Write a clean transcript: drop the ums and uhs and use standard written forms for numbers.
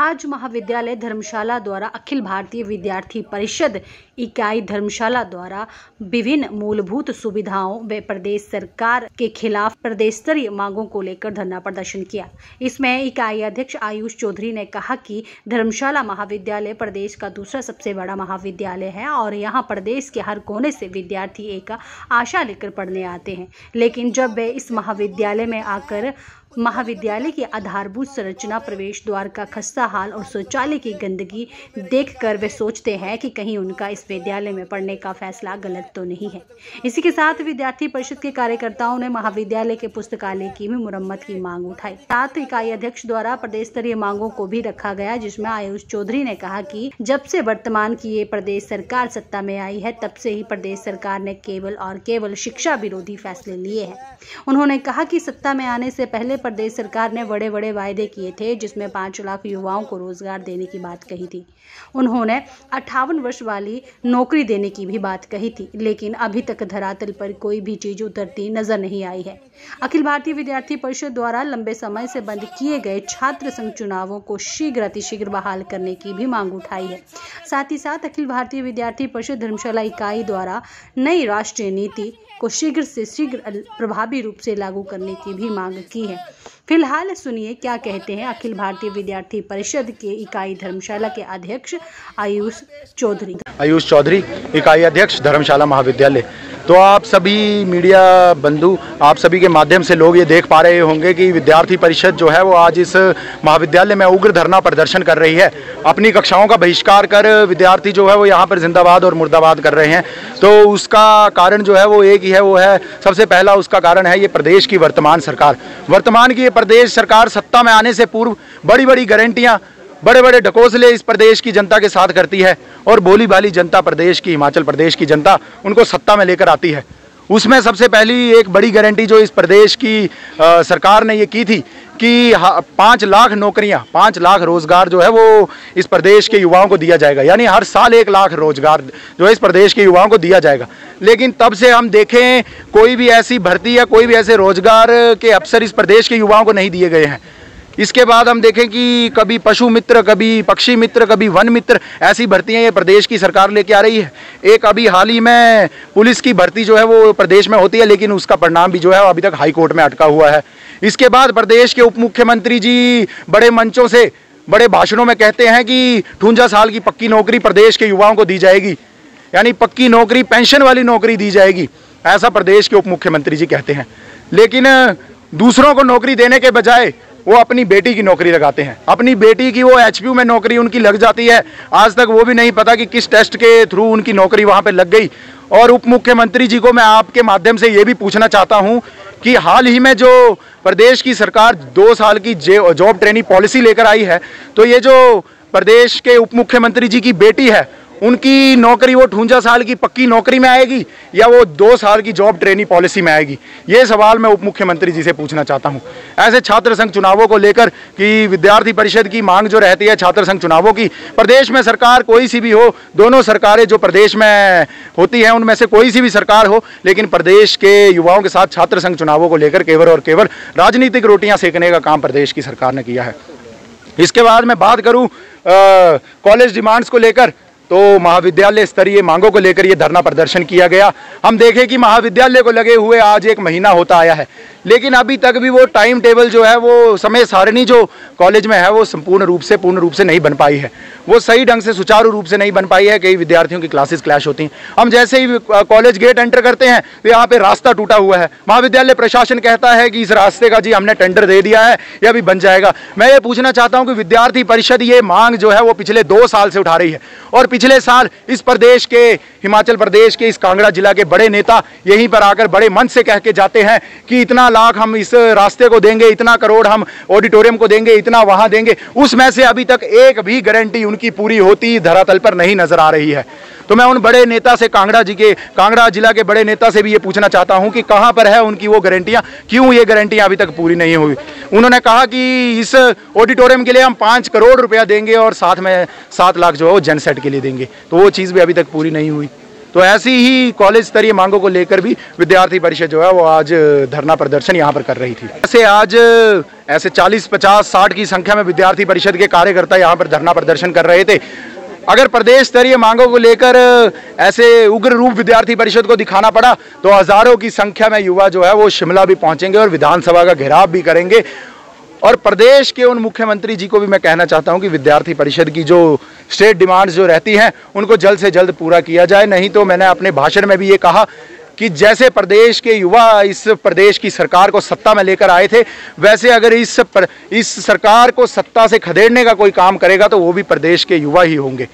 आज महाविद्यालय धर्मशाला द्वारा अखिल भारतीय विद्यार्थी परिषद इकाई धर्मशाला द्वारा विभिन्न मूलभूत सुविधाओं व प्रदेश सरकार के खिलाफ प्रदेश स्तरीय मांगों को लेकर धरना प्रदर्शन किया। इसमें इकाई अध्यक्ष आयुष चौधरी ने कहा कि धर्मशाला महाविद्यालय प्रदेश का दूसरा सबसे बड़ा महाविद्यालय है और यहाँ प्रदेश के हर कोने से विद्यार्थी एक आशा लेकर पढ़ने आते हैं, लेकिन जब वे इस महाविद्यालय में आकर महाविद्यालय की आधारभूत संरचना, प्रवेश द्वार का खस्ता हाल और शौचालय की गंदगी देखकर वे सोचते हैं कि कहीं उनका इस विद्यालय में पढ़ने का फैसला गलत तो नहीं है। इसी के साथ विद्यार्थी परिषद के कार्यकर्ताओं ने महाविद्यालय के पुस्तकालय की भी मुरम्मत की मांग उठाई। साथ इकाई अध्यक्ष द्वारा प्रदेश स्तरीय मांगों को भी रखा गया, जिसमें आयुष चौधरी ने कहा कि जब से वर्तमान की ये प्रदेश सरकार सत्ता में आई है, तब से ही प्रदेश सरकार ने केवल और केवल शिक्षा विरोधी फैसले लिए हैं। उन्होंने कहा कि सत्ता में आने से पहले प्रदेश सरकार ने बड़े बड़े वायदे किए थे, जिसमें 5 लाख युवाओं को रोजगार देने की बात कही थी। उन्होंने 58 वर्ष वाली नौकरी देने की भी बात कही थी, लेकिन अभी तक धरातल पर कोई भी चीज उतरती नजर नहीं आई है। अखिल भारतीय विद्यार्थी परिषद द्वारा लंबे समय से बंद किए गए छात्र संघ चुनावों को शीघ्र अतिशीघ्र बहाल करने की भी मांग उठाई है। साथ ही साथ अखिल भारतीय विद्यार्थी परिषद धर्मशाला इकाई द्वारा नई राष्ट्रीय नीति को शीघ्र से शीघ्र प्रभावी रूप से लागू करने की भी मांग की है। फिलहाल सुनिए क्या कहते हैं अखिल भारतीय विद्यार्थी परिषद के इकाई धर्मशाला के अध्यक्ष आयुष चौधरी, इकाई अध्यक्ष धर्मशाला महाविद्यालय। तो आप सभी मीडिया बंधु, आप सभी के माध्यम से लोग ये देख पा रहे होंगे कि विद्यार्थी परिषद जो है वो आज इस महाविद्यालय में उग्र धरना प्रदर्शन कर रही है। अपनी कक्षाओं का बहिष्कार कर विद्यार्थी जो है वो यहाँ पर जिंदाबाद और मुर्दाबाद कर रहे हैं। तो उसका कारण जो है वो एक ही है, वो है सबसे पहला उसका कारण है ये प्रदेश की वर्तमान सरकार। वर्तमान की ये प्रदेश सरकार सत्ता में आने से पूर्व बड़ी बड़ी गारंटियाँ, बड़े बड़े ढकोसले इस प्रदेश की जनता के साथ करती है और भोली भाली जनता, प्रदेश की, हिमाचल प्रदेश की जनता उनको सत्ता में लेकर आती है। उसमें सबसे पहली एक बड़ी गारंटी जो इस प्रदेश की सरकार ने ये की थी कि 5 लाख नौकरियां, 5 लाख रोजगार जो है वो इस प्रदेश के युवाओं को दिया जाएगा, यानी हर साल 1 लाख रोजगार जो है इस प्रदेश के युवाओं को दिया जाएगा। लेकिन तब से हम देखें कोई भी ऐसी भर्ती या कोई भी ऐसे रोजगार के अवसर इस प्रदेश के युवाओं को नहीं दिए गए हैं। इसके बाद हम देखें कि कभी पशु मित्र, कभी पक्षी मित्र, कभी वन मित्र, ऐसी भर्तियां ये प्रदेश की सरकार लेके आ रही है। एक अभी हाल ही में पुलिस की भर्ती जो है वो प्रदेश में होती है, लेकिन उसका परिणाम भी जो है अभी तक हाई कोर्ट में अटका हुआ है। इसके बाद प्रदेश के उप मुख्यमंत्री जी बड़े मंचों से, बड़े भाषणों में कहते हैं कि 58 साल की पक्की नौकरी प्रदेश के युवाओं को दी जाएगी, यानी पक्की नौकरी, पेंशन वाली नौकरी दी जाएगी, ऐसा प्रदेश के उप मुख्यमंत्री जी कहते हैं। लेकिन दूसरों को नौकरी देने के बजाय वो अपनी बेटी की नौकरी लगाते हैं। अपनी बेटी की वो एचपीयू में नौकरी उनकी लग जाती है, आज तक वो भी नहीं पता कि किस टेस्ट के थ्रू उनकी नौकरी वहाँ पे लग गई। और उप मुख्यमंत्री जी को मैं आपके माध्यम से ये भी पूछना चाहता हूँ कि हाल ही में जो प्रदेश की सरकार 2 साल की जॉब ट्रेनिंग पॉलिसी लेकर आई है, तो ये जो प्रदेश के उप मुख्यमंत्री जी की बेटी है, उनकी नौकरी वो 58 साल की पक्की नौकरी में आएगी या वो 2 साल की जॉब ट्रेनिंग पॉलिसी में आएगी? ये सवाल मैं उप मुख्यमंत्री जी से पूछना चाहता हूँ। ऐसे छात्र संघ चुनावों को लेकर कि विद्यार्थी परिषद की मांग जो रहती है छात्र संघ चुनावों की, प्रदेश में सरकार कोई सी भी हो, दोनों सरकारें जो प्रदेश में होती हैं उनमें से कोई सी भी सरकार हो, लेकिन प्रदेश के युवाओं के साथ छात्र संघ चुनावों को लेकर केवल और केवल राजनीतिक रोटियां सेकने का काम प्रदेश की सरकार ने किया है। इसके बाद मैं बात करूँ कॉलेज डिमांड्स को लेकर, तो महाविद्यालय स्तरीय मांगों को लेकर ये धरना प्रदर्शन किया गया। हम देखें कि महाविद्यालय को लगे हुए आज 1 महीना होता आया है, लेकिन अभी तक भी वो टाइम टेबल जो है, वो समय सारणी जो कॉलेज में है वो पूर्ण रूप से नहीं बन पाई है। वो सही ढंग से, सुचारू रूप से नहीं बन पाई है। कई विद्यार्थियों की क्लासेस क्लैश होती हैं। हम जैसे ही कॉलेज गेट एंटर करते हैं तो यहाँ पे रास्ता टूटा हुआ है। महाविद्यालय प्रशासन कहता है कि इस रास्ते का जी हमने टेंडर दे दिया है, यह अभी बन जाएगा। मैं ये पूछना चाहता हूँ कि विद्यार्थी परिषद ये मांग जो है वो पिछले 2 साल से उठा रही है, और पिछले साल इस प्रदेश के, हिमाचल प्रदेश के इस कांगड़ा जिला के बड़े नेता यहीं पर आकर बड़े मन से कह के जाते हैं कि इतना लाख हम इस रास्ते को देंगे, इतना करोड़ हम ऑडिटोरियम को देंगे, इतना वहां देंगे। उसमें से अभी तक एक भी गारंटी उनकी पूरी होती धरातल पर नहीं नजर आ रही है। तो मैं उन बड़े नेता से, कांगड़ा जिला के बड़े नेता से भी ये पूछना चाहता हूं कि कहां पर है उनकी वो गारंटियां, क्यों ये गारंटियां अभी तक पूरी नहीं हुई। उन्होंने कहा कि इस ऑडिटोरियम के लिए हम 5 करोड़ रुपया देंगे और साथ में 7 लाख जो है वो जनसेट के लिए देंगे, तो वो चीज़ भी अभी तक पूरी नहीं हुई। तो ऐसी ही कॉलेज स्तरीय मांगों को लेकर भी विद्यार्थी परिषद जो है वो आज धरना प्रदर्शन यहाँ पर कर रही थी। ऐसे आज ऐसे 40, 50, 60 की संख्या में विद्यार्थी परिषद के कार्यकर्ता यहाँ पर धरना प्रदर्शन कर रहे थे। अगर प्रदेश स्तरीय मांगों को लेकर ऐसे उग्र रूप विद्यार्थी परिषद को दिखाना पड़ा तो हजारों की संख्या में युवा जो है वो शिमला भी पहुंचेंगे और विधानसभा का घेराव भी करेंगे। और प्रदेश के उन मुख्यमंत्री जी को भी मैं कहना चाहता हूं कि विद्यार्थी परिषद की जो स्टेट डिमांड्स जो रहती हैं उनको जल्द से जल्द पूरा किया जाए। नहीं तो मैंने अपने भाषण में भी ये कहा कि जैसे प्रदेश के युवा इस प्रदेश की सरकार को सत्ता में लेकर आए थे, वैसे अगर इस सरकार को सत्ता से खदेड़ने का कोई काम करेगा तो वो भी प्रदेश के युवा ही होंगे।